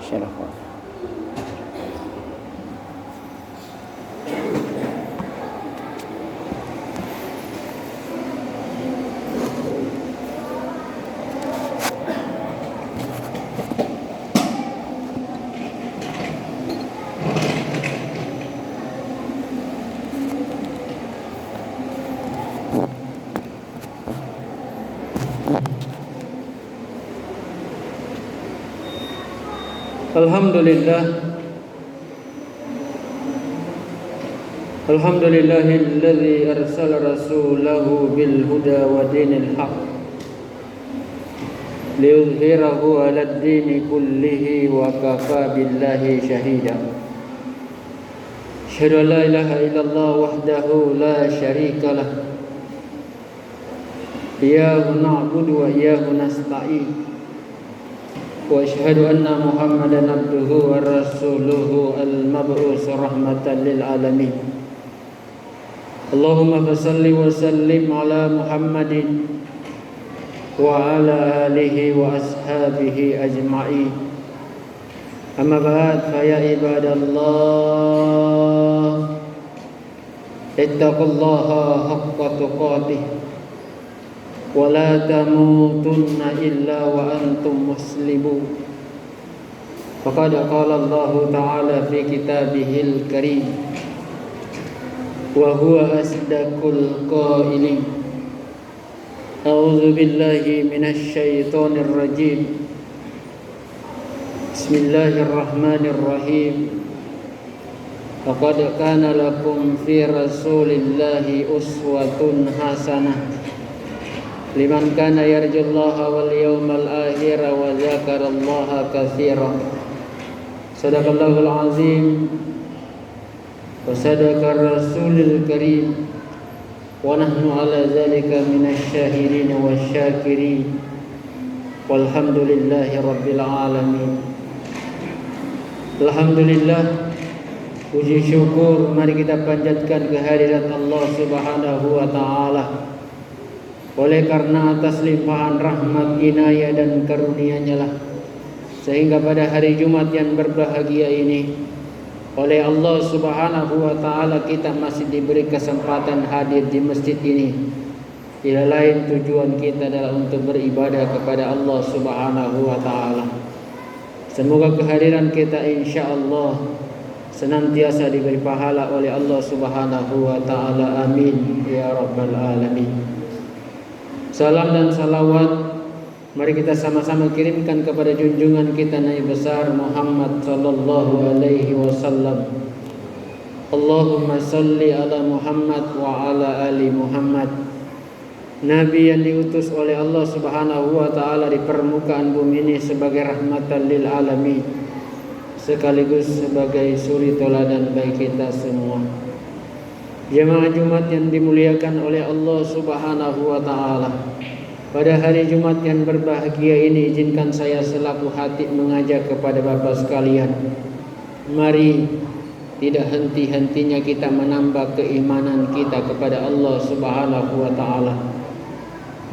Syarafah. Alhamdulillahilladzi arsala rasulahu bil huda wa dinil haq liyudhhirahu 'alad dini kullihi wa kafa billahi shahida. Asyhadu an la ilaha illallah wahdahu la syarika lah. Iyyahu na'budu wa iyyahu nasta'in. Wa asyhadu anna Muhammadan abduhu wa rasuluhu al-mab'us rahmatan lil alamin. Allahumma salli wa sallim ala Muhammadin wa ala alihi wa ashabihi ajma'in. Amma ba'd, fa ya ibadallah, ittaqullaha haqqa tuqatih wa la tamutunna illa wa antum muslimun. Faqad qala Allah ta'ala fi kitabihil karim wa huwa asdaqul qailin. A'udzu billahi minasy syaithanir rajim. Bismillahirrahmanirrahim. Laqad kana lakum fi rasulillahi uswatun hasanah liman kana yarjullaha wal yawmal akhir wa dzakarallaha katsiran. Sadaqallahul azim wa sadaqar rasulul karim wa nahnu ala dzalika minasy syahidin wasyakirin walhamdulillahi rabbil alamin. Alhamdulillah, puji syukur mari kita panjatkan kehadirat Allah Subhanahu wa taala. Oleh karena atas limpahan rahmat, inayah dan karunia-Nya lah sehingga pada hari Jumat yang berbahagia ini oleh Allah Subhanahu wa taala kita masih diberi kesempatan hadir di masjid ini. Tidak lain tujuan kita adalah untuk beribadah kepada Allah Subhanahu wa taala. Semoga kehadiran kita insyaallah senantiasa diberi pahala oleh Allah Subhanahu wa taala. Amin ya rabbal alamin. Salam dan salawat mari kita sama-sama kirimkan kepada junjungan kita Nabi besar Muhammad sallallahu alaihi wasallam. Allahumma salli ala Muhammad wa ala ali Muhammad. Nabi yang diutus oleh Allah Subhanahu wa taala di permukaan bumi ini sebagai rahmatan lil alamin, sekaligus sebagai suri teladan bagi kita semua. Jemaah Jumat yang dimuliakan oleh Allah Subhanahu wa taala. Pada hari Jumat yang berbahagia ini izinkan saya selaku khatib mengajak kepada Bapak sekalian, mari tidak henti-hentinya kita menambah keimanan kita kepada Allah Subhanahu wa taala,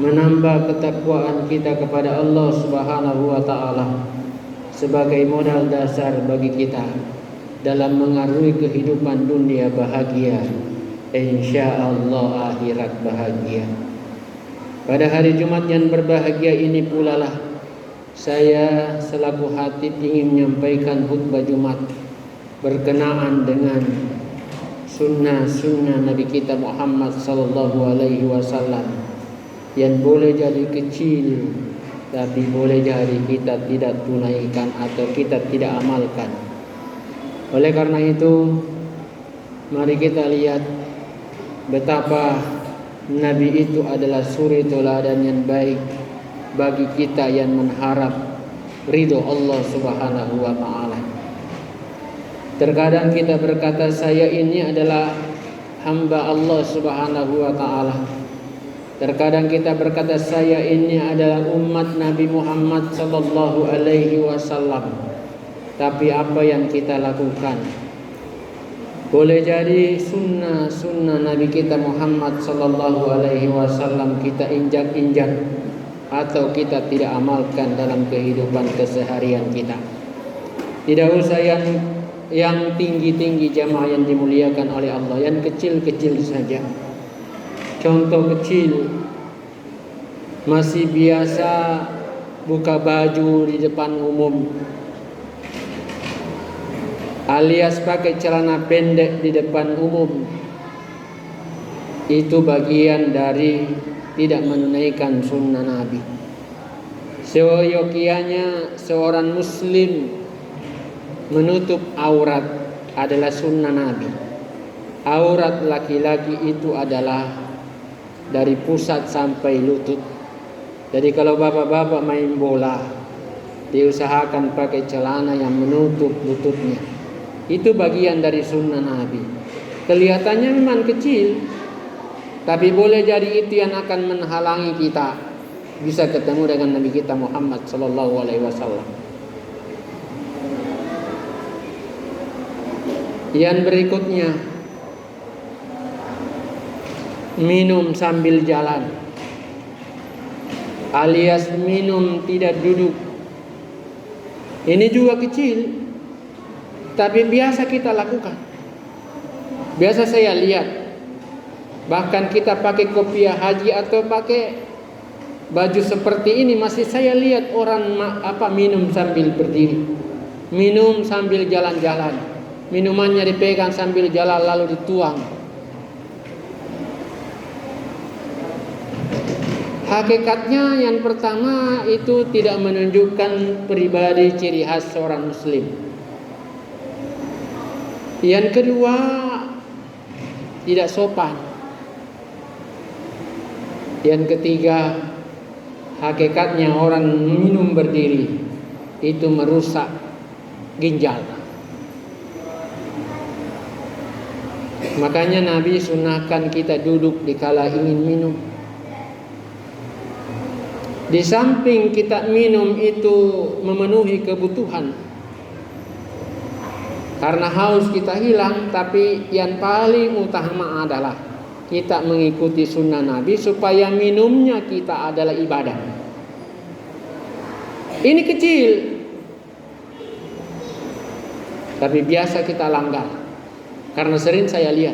menambah ketakwaan kita kepada Allah Subhanahu wa taala sebagai modal dasar bagi kita dalam mengarungi kehidupan dunia bahagia, insyaallah akhirat bahagia. Pada hari Jumat yang berbahagia ini pula lah saya selaku khatib ingin menyampaikan khutbah Jumat berkenaan dengan sunnah-sunnah Nabi kita Muhammad sallallahu alaihi wasallam yang boleh jadi kecil tapi boleh jadi kita tidak tunaikan atau kita tidak amalkan. Oleh karena itu mari kita lihat betapa Nabi itu adalah suri teladan yang baik bagi kita yang mengharap ridho Allah Subhanahu wa taala. Terkadang kita berkata saya ini adalah hamba Allah Subhanahu wa taala. Terkadang kita berkata saya ini adalah umat Nabi Muhammad sallallahu alaihi wasallam. Tapi apa yang kita lakukan? Boleh jadi sunnah Nabi kita Muhammad sallallahu alaihi wasallam kita injak-injak atau kita tidak amalkan dalam kehidupan keseharian kita. Tidak usah yang tinggi-tinggi jamaah yang dimuliakan oleh Allah, yang kecil-kecil saja. Contoh kecil, masih biasa buka baju di depan umum, alias pakai celana pendek di depan umum. Itu bagian dari tidak menunaikan sunnah Nabi. Seyogianya seorang muslim menutup aurat adalah sunnah Nabi. Aurat laki-laki itu adalah dari pusat sampai lutut. Jadi kalau bapak-bapak main bola, diusahakan pakai celana yang menutup lututnya. Itu bagian dari sunnah Nabi. Kelihatannya memang kecil, tapi boleh jadi itu yang akan menghalangi kita bisa ketemu dengan Nabi kita Muhammad sallallahu alaihi wasallam. Yang berikutnya, minum sambil jalan, alias minum tidak duduk. Ini juga kecil, tapi biasa kita lakukan. Biasa saya lihat, bahkan kita pakai kopiah haji atau pakai baju seperti ini, masih saya lihat orang minum sambil berdiri, minum sambil jalan-jalan. Minumannya dipegang sambil jalan lalu dituang. Hakikatnya yang pertama itu tidak menunjukkan pribadi ciri khas seorang muslim. Yang kedua, tidak sopan. Yang ketiga, hakikatnya orang minum berdiri itu merusak ginjal. Makanya Nabi sunahkan kita duduk dikala ingin minum. Di samping kita minum itu memenuhi kebutuhan, karena haus kita hilang, tapi yang paling utama adalah kita mengikuti sunnah Nabi supaya minumnya kita adalah ibadah. Ini kecil, tapi biasa kita langgar. Karena sering saya lihat,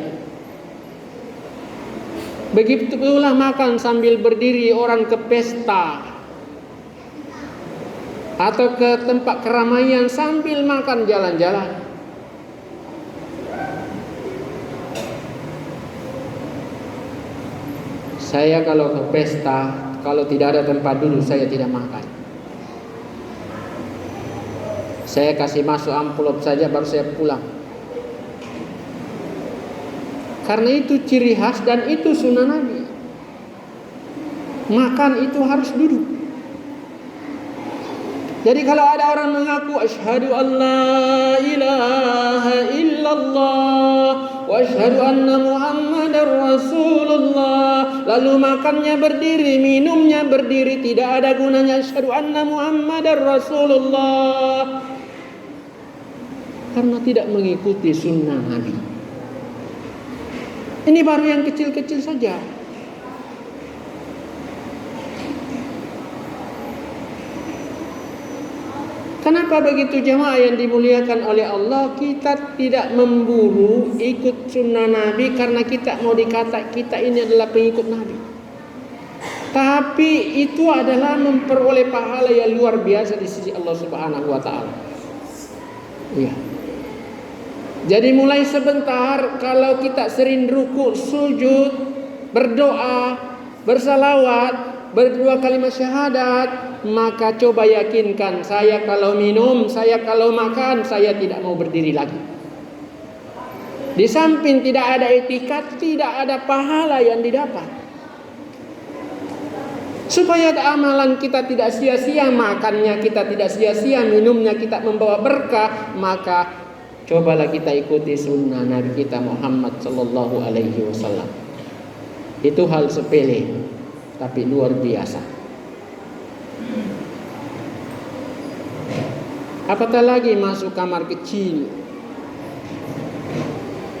begitu pula makan sambil berdiri orang ke pesta atau ke tempat keramaian sambil makan jalan-jalan. Saya kalau ke pesta, kalau tidak ada tempat duduk, saya tidak makan. Saya kasih masuk amplop saja baru saya pulang. Karena itu ciri khas dan itu sunnah Nabi. Makan itu harus duduk. Jadi kalau ada orang mengaku asyhadu an la ilaha illallah wa asyhadu anna muhammadar rasulullah, lalu makannya berdiri, minumnya berdiri, tidak ada gunanya asyhadu anna muhammadar rasulullah, karena tidak mengikuti sunnah Nabi. Ini baru yang kecil-kecil saja. Kenapa begitu jemaah yang dimuliakan oleh Allah, kita tidak memburu ikut sunnah Nabi karena kita mau dikata kita ini adalah pengikut Nabi. Tapi itu adalah memperoleh pahala yang luar biasa di sisi Allah Subhanahu wa taala. Iya. Jadi mulai sebentar kalau kita sering ruku, sujud, berdoa, bersalawat, berdua kalimat syahadat, maka coba yakinkan, saya kalau minum, saya kalau makan, saya tidak mau berdiri lagi. Di samping tidak ada etikat, tidak ada pahala yang didapat. Supaya amalan kita tidak sia-sia, makannya kita tidak sia-sia, minumnya kita membawa berkah, maka cobalah kita ikuti sunnah Nabi kita Muhammad sallallahu alaihi wasallam. Itu hal sepele, tapi luar biasa. Apatah lagi masuk kamar kecil,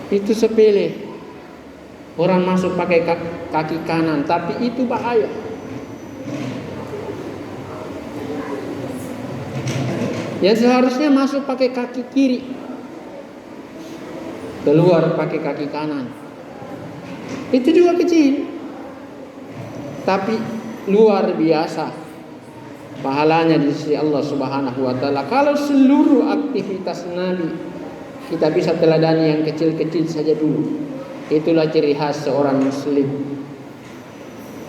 itu sepele. Orang masuk pakai kaki kanan, tapi itu bahaya. Yang seharusnya masuk pakai kaki kiri, keluar pakai kaki kanan. Itu juga kecil, tapi luar biasa pahalanya di sisi Allah Subhanahu wa taala. Kalau seluruh aktivitas Nabi kita bisa teladani yang kecil-kecil saja dulu. Itulah ciri khas seorang muslim.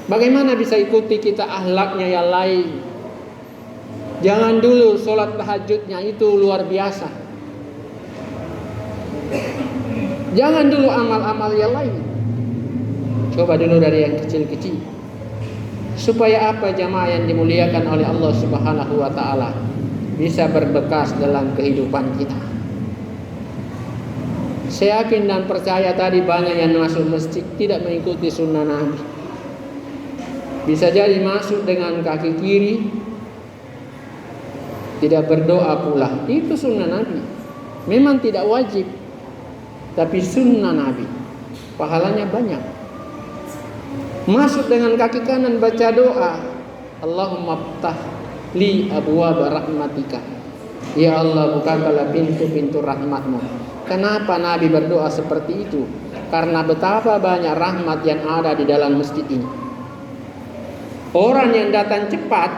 Bagaimana bisa ikuti kita akhlaknya yang lain? Jangan dulu sholat tahajudnya itu luar biasa. Jangan dulu amal-amal yang lain. Coba dulu dari yang kecil-kecil. Supaya apa jamaah yang dimuliakan oleh Allah Subhanahu wa taala bisa berbekas dalam kehidupan kita. Saya yakin dan percaya tadi banyak yang masuk masjid tidak mengikuti sunnah Nabi. Bisa jadi masuk dengan kaki kiri, tidak berdoa pula. Itu sunnah Nabi. Memang tidak wajib, tapi sunnah Nabi. Pahalanya banyak. Masuk dengan kaki kanan baca doa, Allahumma ftah li abwaaba rahmatika. Ya Allah, bukakanlah pintu-pintu rahmatmu. Kenapa Nabi berdoa seperti itu? Karena betapa banyak rahmat yang ada di dalam masjid ini. Orang yang datang cepat,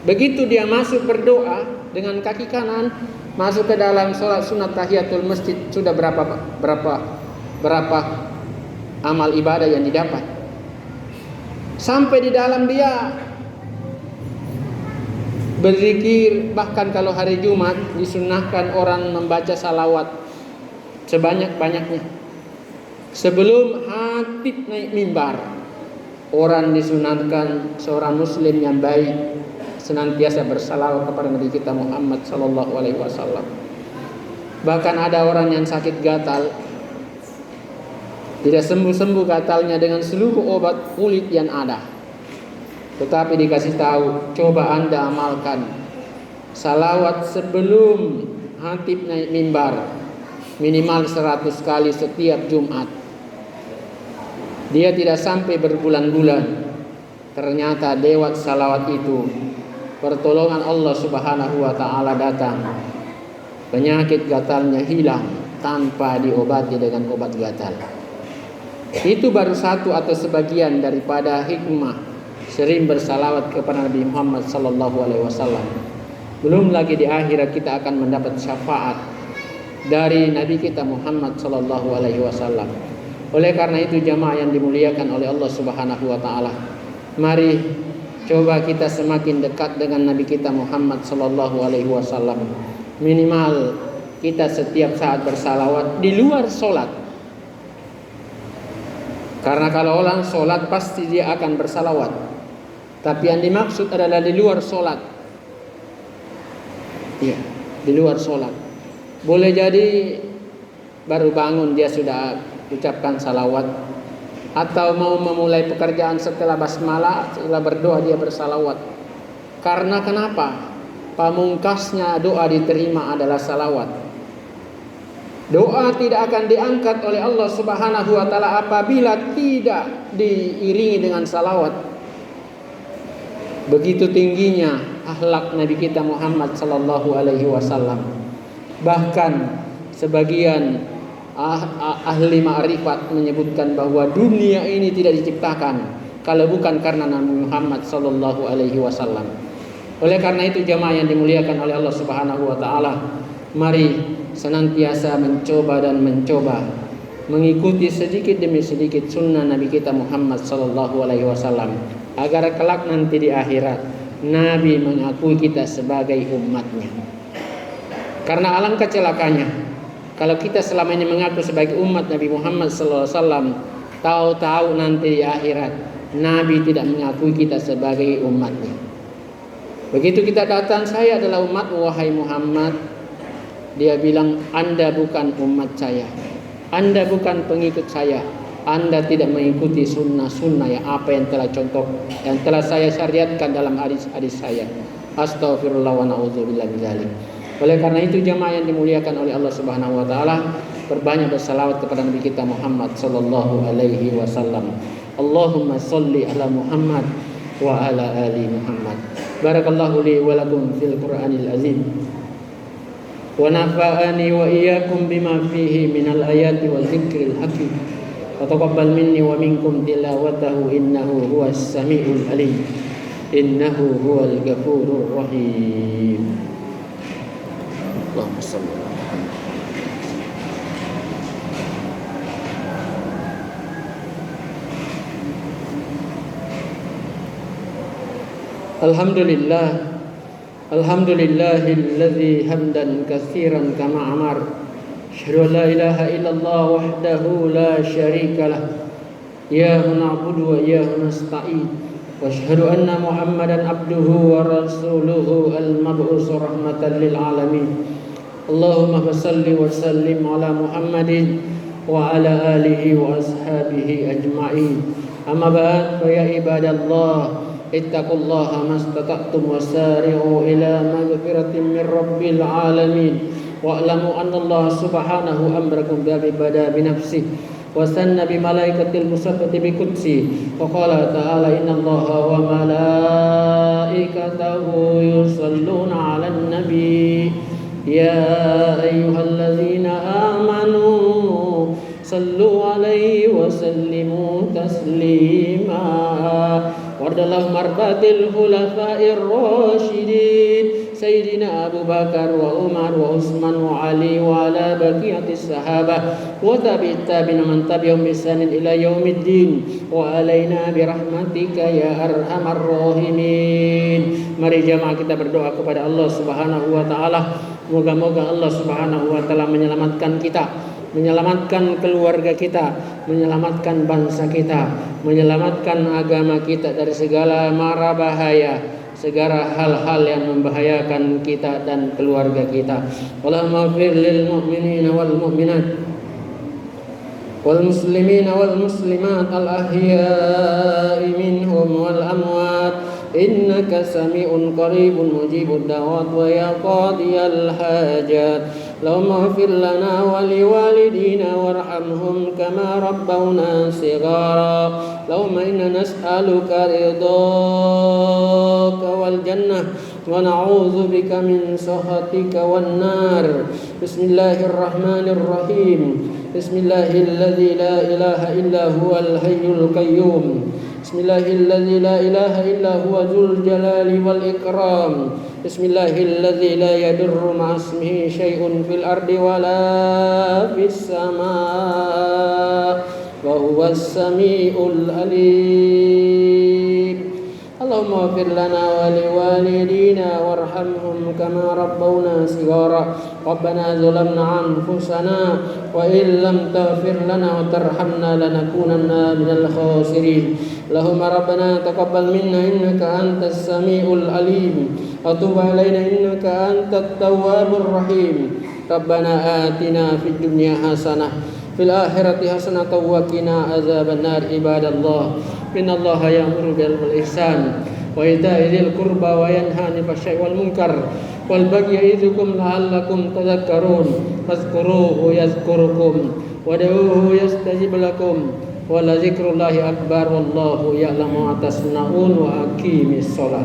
begitu dia masuk berdoa dengan kaki kanan, masuk ke dalam sholat sunat tahiyatul masjid, sudah berapa amal ibadah yang didapat. Sampai di dalam dia berzikir, bahkan kalau hari Jumat disunnahkan orang membaca salawat sebanyak-banyaknya. Sebelum khatib naik mimbar, orang disunahkan seorang muslim yang baik senantiasa bersalawat kepada Nabi kita Muhammad sallallahu alaihi wasallam. Bahkan ada orang yang sakit gatal, tidak sembuh-sembuh gatalnya dengan seluruh obat kulit yang ada, tetapi dikasih tahu, coba Anda amalkan salawat sebelum khatib naik mimbar minimal 100 kali setiap Jumat. Dia tidak sampai berbulan-bulan, ternyata lewat salawat itu pertolongan Allah Subhanahu wa taala datang. Penyakit gatalnya hilang tanpa diobati dengan obat gatal. Itu baru satu atau sebagian daripada hikmah sering bersalawat kepada Nabi Muhammad sallallahu alaihi wasallam. Belum lagi di akhirat kita akan mendapat syafaat dari Nabi kita Muhammad sallallahu alaihi wasallam. Oleh karena itu jamaah yang dimuliakan oleh Allah Subhanahu wa taala, mari coba kita semakin dekat dengan Nabi kita Muhammad sallallahu alaihi wasallam. Minimal kita setiap saat bersalawat di luar sholat. Karena kalau orang sholat pasti dia akan bersalawat. Tapi yang dimaksud adalah di luar sholat. Iya, di luar sholat. Boleh jadi baru bangun dia sudah ucapkan salawat, atau mau memulai pekerjaan setelah basmalah, setelah berdoa dia bersalawat. Karena kenapa? Pamungkasnya doa diterima adalah salawat. Doa tidak akan diangkat oleh Allah Subhanahu wa taala apabila tidak diiringi dengan salawat. Begitu tingginya akhlak Nabi kita Muhammad sallallahu alaihi wasallam. Bahkan sebagian ahli ma'rifat menyebutkan bahwa dunia ini tidak diciptakan kalau bukan karena Nabi Muhammad sallallahu alaihi wasallam. Oleh karena itu jamaah yang dimuliakan oleh Allah Subhanahu wa taala, mari senantiasa mencoba mengikuti sedikit demi sedikit sunnah Nabi kita Muhammad sallallahu alaihi wasallam, agar kelak nanti di akhirat Nabi mengakui kita sebagai umatnya. Karena alangkah celakanya kalau kita selama ini mengaku sebagai umat Nabi Muhammad sallallahu alaihi wasallam, tahu-tahu nanti di akhirat Nabi tidak mengakui kita sebagai umatnya. Begitu kita datang, saya adalah umatmu wahai Muhammad, dia bilang, Anda bukan umat saya, Anda bukan pengikut saya, Anda tidak mengikuti sunnah-sunnah yang apa yang telah yang telah saya syariatkan dalam hadis-hadis saya. Astaghfirullah wa na'udzubillah min dzalik. Oleh karena itu jamaah yang dimuliakan oleh Allah Subhanahu wa taala, berbanyak bersalawat kepada Nabi kita Muhammad sallallahu alaihi wasallam. Allahumma shalli ala Muhammad wa ala ali Muhammad. Barakallahu li wa lakum fil Qur'anil azim. Wa nafa'ani wa iyyakum bima fihi minal ayati wal dzikril hakim. Wa taqabbal minni wa minkum tilawatahu innahu huwas samiul alim. Innahu huwal ghafurur rahim. Allahumma shalli ala Muhammad. Alhamdulillahilladzi hamdan katsiran kama amar. Asyhadu an la ilaha illallah wahdahu la syarikalah. Iyyahu na'budu wa iyyahu nasta'in. Wa asyhadu anna Muhammadan abduhu wa rasuluhu al-mab'us rahmatan lil alamin. Allahumma shalli wa sallim ala Muhammadin wa ala alihi wa ashabihi ajma'in. Amma ba'd, fa ya ibadallah, ittaqullaha mastata'tum wasari'u ila maghfiratin min rabbil alamin. Wa'lamu anna Allah subhanahu amrakum bi ibada bi nafsi wa sanna bi malaikatil musabbati bi qudsi. Wa qala ta'ala innallaha wa malaikatahu yusalluna 'alan nabi ya ayyuhalladzina amanu sallu 'alaihi wa sallimu taslima. Wardallahu marbatil khulafa'ir rasyidin Sayyidina Abu Bakar wa Umar wa Utsman wa Ali wa ala baqiyatis sahabah wa tabi'it tabi'in man tabi'ahum bi ihsanin ila yaumiddin wa alaina bi rahmatika ya arhamar rahimin. Mari jamaah kita berdoa kepada Allah Subhanahu wa taala. Moga-moga Allah Subhanahu wa taala menyelamatkan kita, menyelamatkan keluarga kita, menyelamatkan bangsa kita, menyelamatkan agama kita dari segala mara bahaya, segala hal-hal yang membahayakan kita dan keluarga kita. Allahumma ighfir lil mu'minina wal mu'minat wal muslimina wal muslimat al ahya'i minhum wal amwat innaka sami'un qaribun mujibud da'wat wa ya qadiyal hajat. Allahumma ighfir lana wa liwalidina warhamhum kama rabbawna shighara. Allahumma inna nas'aluka ridhaka wal jannah wa na'udzu bika min sakhatika wan nar. Bismillahirrahmanirrahim. Bismillahilladzi la ilaha illa huwal hayyul qayyum. Bismillahilladzi la ilaha illa huwa dzul jalali wal ikram. Bismillahilladzi la yadurru ma'asmihi syai'un fil ardi wala fis samaa wa huwas samiul alim. Allahumma ighfir lana wa liwalidina warhamhum kama rabbawna shighara. Rabbana zalamna anfusana wa in lam taghfir lana wa tarhamna lanakunanna minal khasirin. Allahumma rabbana taqabbal minna innaka antas samiul alim wa tub alaina innaka antat tawwabur rahim. Rabbana atina fid dunya hasanah fil akhirati hasanatan wa qina azabannar. Ibadallah, innallaha ya'muru bil ihsan wa ita'i dzil qurba wa yanha 'anil fahsya'i wal munkar wal bagyi ya'idukum la'allakum tadhakkarun. Fadhkuruhu yadhkurukum wad'uuhu yastajib lakum wa la dzikrullahi akbar wallahu ya'lamu ma tasna'un wa aqimis shalah.